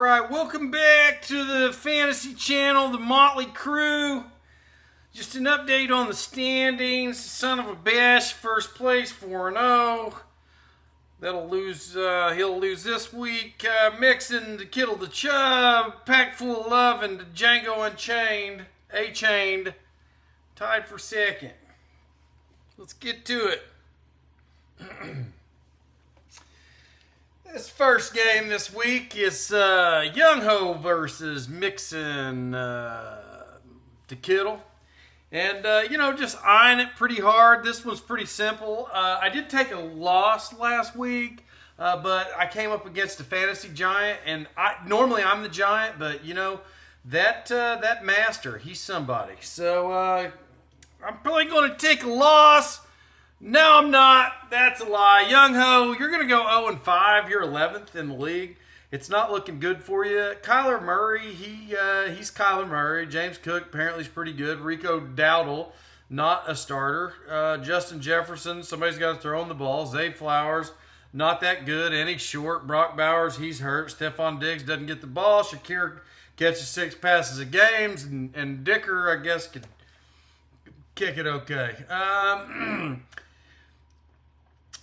Right, welcome back to the fantasy channel, the Motley Crew. Just an update on the standings. Son of a bitch, first place 4-0. That'll lose. He'll lose this week. Mixon, the Kittle, the Chubb, Pack Full of Love, and the Django Unchained, A-Chained, tied for second. Let's get to it. This first game this week is Young Ho versus Mixon to Kittle. And, just eyeing it pretty hard. This was pretty simple. I did take a loss last week, but I came up against a fantasy giant. And normally I'm the giant, but, that master, he's somebody. So I'm probably going to take a loss. No, I'm not. That's a lie. Young Ho, you're going to go 0-5. You're 11th in the league. It's not looking good for you. Kyler Murray, he's Kyler Murray. James Cook apparently is pretty good. Rico Dowdle, not a starter. Justin Jefferson, somebody's got to throw on the ball. Zay Flowers, not that good. And he's short. Brock Bowers, he's hurt. Stephon Diggs doesn't get the ball. Shakir catches 6 passes a game. And Dicker, I guess, could kick it okay.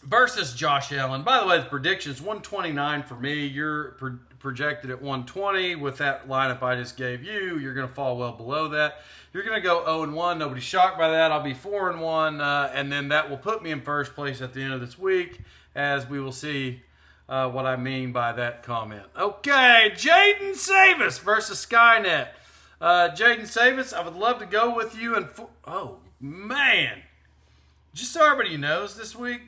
Versus Josh Allen. By the way, the prediction's 129 for me. You're projected at 120. With that lineup I just gave you, you're going to fall well below that. You're going to go 0-1. Nobody's shocked by that. I'll be 4-1. And then that will put me in first place at the end of this week, as we will see what I mean by that comment. Okay, Jaden Savis versus Skynet. Jaden Savis, I would love to go with you. Oh, man. Just so everybody knows this week,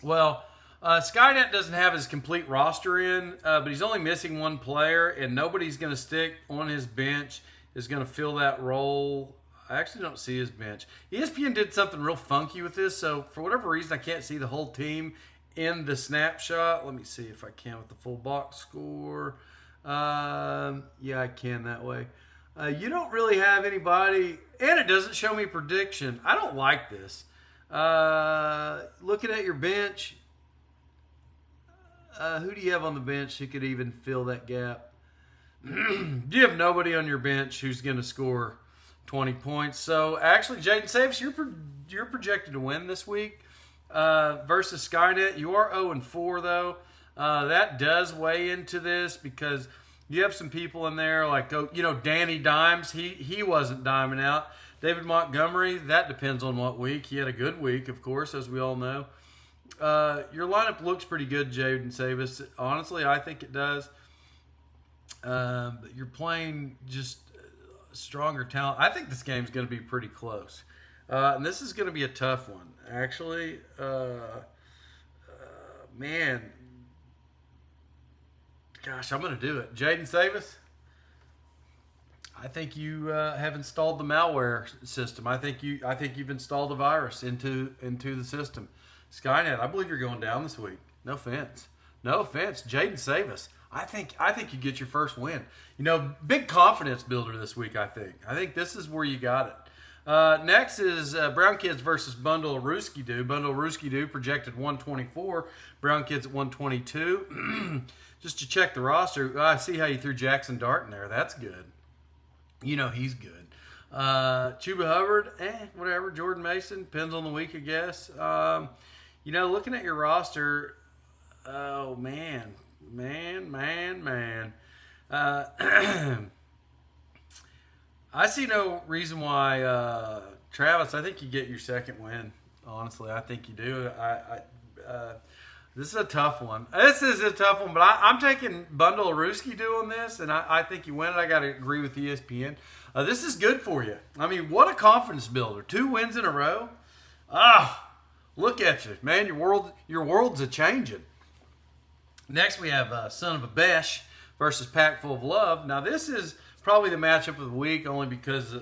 well, Skynet doesn't have his complete roster in, but he's only missing one player, and nobody's going to stick on his bench is going to fill that role. I actually don't see his bench. ESPN did something real funky with this, so for whatever reason, I can't see the whole team in the snapshot. Let me see if I can with the full box score. Yeah, I can that way. You don't really have anybody, and it doesn't show me prediction. I don't like this. Looking at your bench, who do you have on the bench who could even fill that gap? Do you have nobody on your bench who's going to score 20 points? So actually, Jaden Savis, you're projected to win this week versus Skynet. You are 0-4 though. That does weigh into this because you have some people in there like Danny Dimes. He wasn't diming out. David Montgomery, that depends on what week. He had a good week, of course, as we all know. Your lineup looks pretty good, Jaden Savis. Honestly, I think it does. But you're playing just stronger talent. I think this game's going to be pretty close. And this is going to be a tough one. Actually, man. Gosh, I'm going to do it. Jaden Savis? I think you have installed the malware system. I think you've installed a virus into the system. Skynet, I believe you're going down this week. No offense, Jaden Savis. I think you get your first win. Big confidence builder this week. I think this is where you got it. Next is Brown Kids versus Bundle of Rooski Doo. Bundle of Rooski Doo projected 124. Brown Kids at 122. Just to check the roster, I see how you threw Jackson Dart in there. That's good. He's good. Chuba Hubbard, whatever. Jordan Mason, depends on the week, I guess. Looking at your roster, oh, man. I see no reason why, Travis, I think you get your second win. Honestly, I think you do. This is a tough one. But I'm taking Bundle of Rooski doing this, and I think you win it. I got to agree with ESPN. This is good for you. I mean, what a confidence builder. 2 wins in a row. Look at you, man. Your world's a-changing. Next, we have Son of a Besh versus Pack Full of Love. Now, this is probably the matchup of the week only because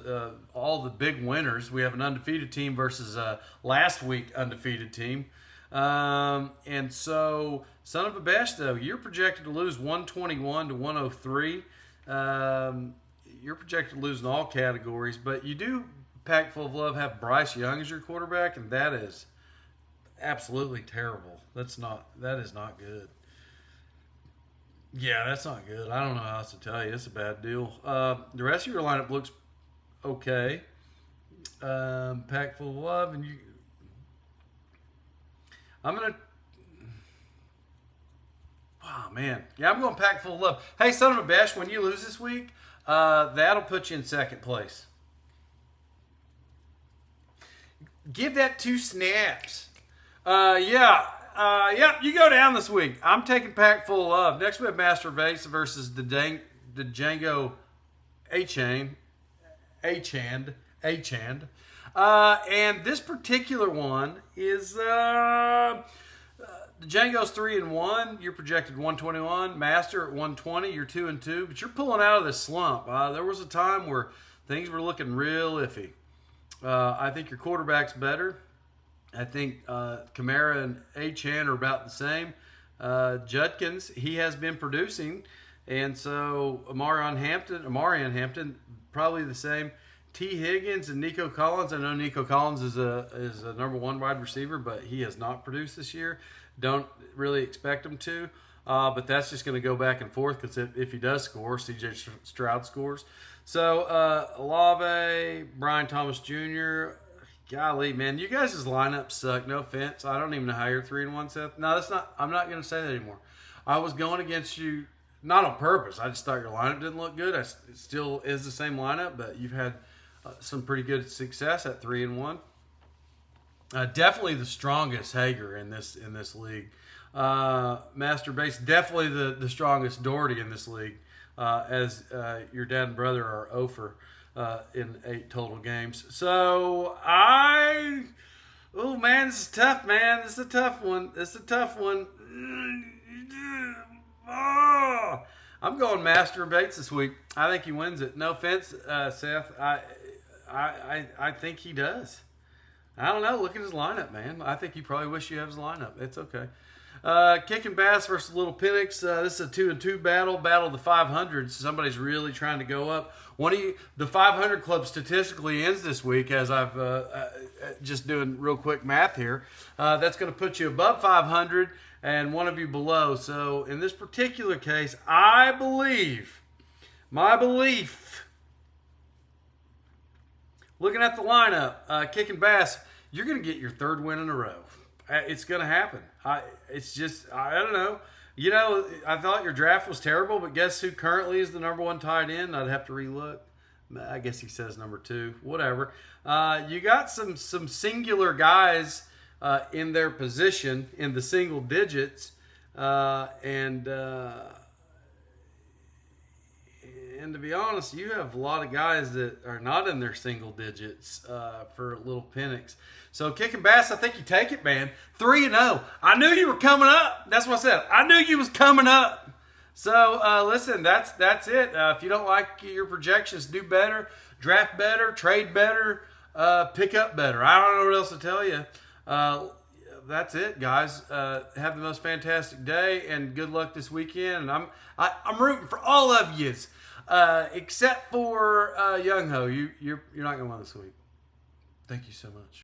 all the big winners. We have an undefeated team versus last week undefeated team. And so, Son of a Besh, though, you're projected to lose 121 to 103. You're projected to lose in all categories, but you do, Pack Full of Love, have Bryce Young as your quarterback, and that is absolutely terrible. That is not good. Yeah, that's not good. I don't know how else to tell you. It's a bad deal. The rest of your lineup looks okay. Pack full of love, and you. I'm gonna. Wow, man. Yeah, I'm going pack full of love. Hey, son of a bitch, when you lose this week, that'll put you in second place. Give that 2 snaps. Yep, you go down this week. I'm taking pack full of love. Next we have Master Vase versus the Django Achand. And this particular one is Django's 3-1. You're projected 121. Master at 120. You're 2-2. But you're pulling out of this slump. There was a time where things were looking real iffy. I think your quarterback's better. I think Kamara and Achan are about the same. Judkins, he has been producing. And so Amarian Hampton, probably the same. T. Higgins and Nico Collins. I know Nico Collins is a number one wide receiver, but he has not produced this year. Don't really expect him to. But that's just going to go back and forth because if he does score, C.J. Stroud scores. So Olave, Brian Thomas Jr., golly, man, you guys' lineups suck. No offense. I don't even know how you're 3-1, Seth. No, that's not. I'm not going to say that anymore. I was going against you, not on purpose. I just thought your lineup didn't look good. It still is the same lineup, but you've had some pretty good success at 3-1. Definitely the strongest Hager in this league. Master Base, definitely the strongest Doherty in this league. As your dad and brother are 0 for in 8 total games. So oh man, this is tough, man. This is a tough one. Oh, I'm going Master Bates this week. I think he wins it. No offense, Seth. I think he does. I don't know. Look at his lineup, man. I think you probably wish you have his lineup. It's okay. Kicking Bass versus Little Penix. This is a 2-2 battle of the 500s. Somebody's really trying to go up. The 500 club statistically ends this week, as I've just doing real quick math here. That's going to put you above 500 and one of you below. So in this particular case, my belief, looking at the lineup, Kicking Bass, you're going to get your 3rd win in a row. It's going to happen. I don't know. You know, I thought your draft was terrible, but guess who currently is the number 1 tight end? I'd have to relook. I guess he says number 2. Whatever. You got some singular guys in their position in the single digits, and to be honest, you have a lot of guys that are not in their single digits for Little Penix. So Kicking Bass, I think you take it, man. 3-0. I knew you were coming up. That's what I said. I knew you was coming up. So listen, that's it. If you don't like your projections, do better, draft better, trade better, pick up better. I don't know what else to tell you. That's it, guys. Have the most fantastic day and good luck this weekend. And I'm rooting for all of yous. Except for Young Ho, you're not gonna win this week. Thank you so much.